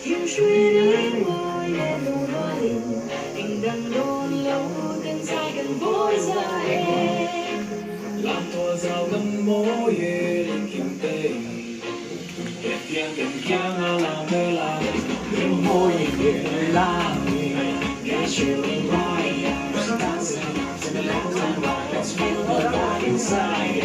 Kim suy đi qua nhà đồ nói tình đang đôn lâu đến dài gần vội dài làm thua giàu gấm mối lên kim tây đẹp tiếng đừng kiang làm mê làm những môi người làm nghe chiều in right dancing to the left and right let's feel the vibe inside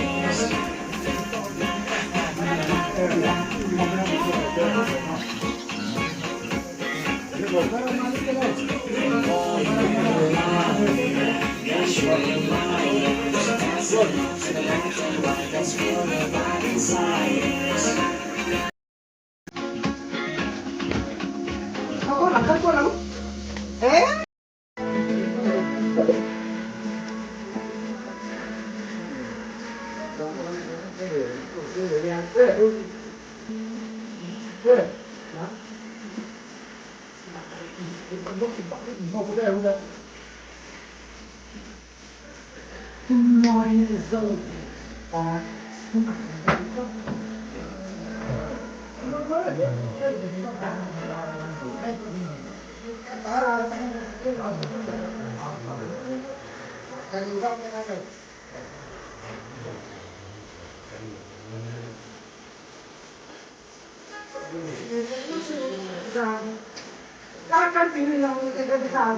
Có lắm. Thế. Nói dâu ta Kan pilih yang kita bisa.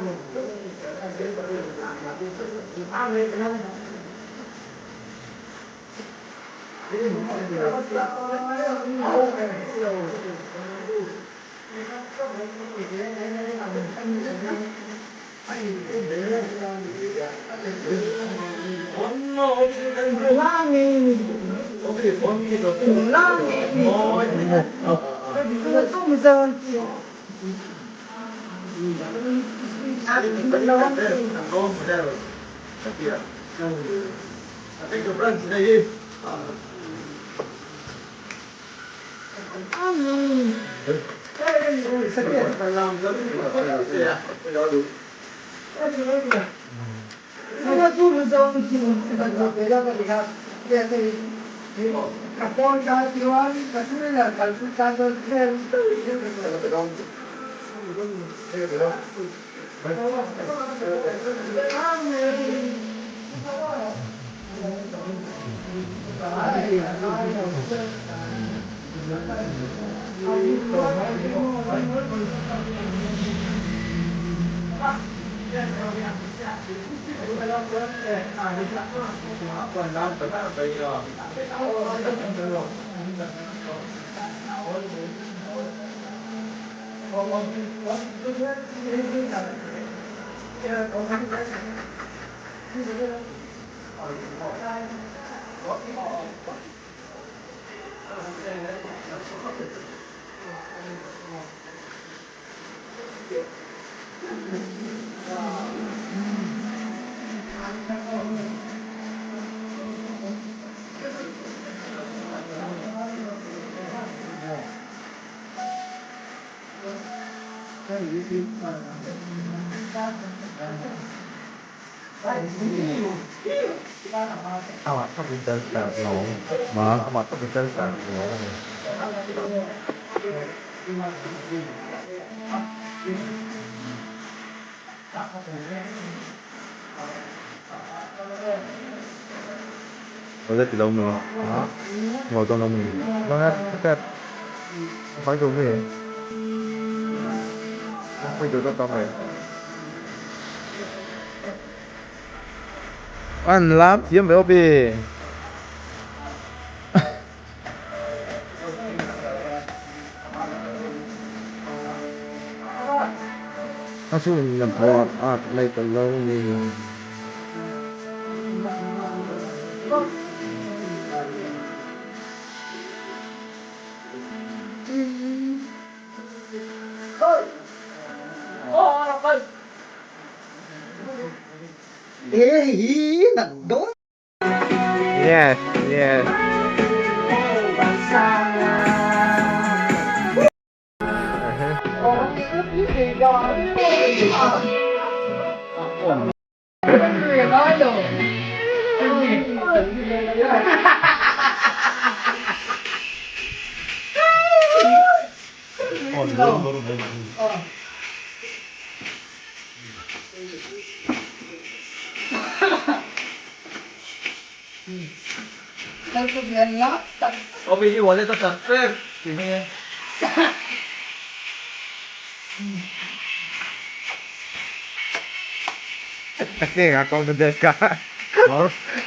Không bị tên sạc nổ mà không bị tên sạc nổ có rất lâu nữa đó ngồi trong lòng mình nó hết tất cả phải dùng cái gì phải dùng cho con này ăn lắm chiếm với obi nó xuống làm thọ đây từ lâu gì Yes, yes. Có cái ướp gì cho Nagsabihan nga. Obviously, wala ito transfer. Sige. Kasi, account na desk ka.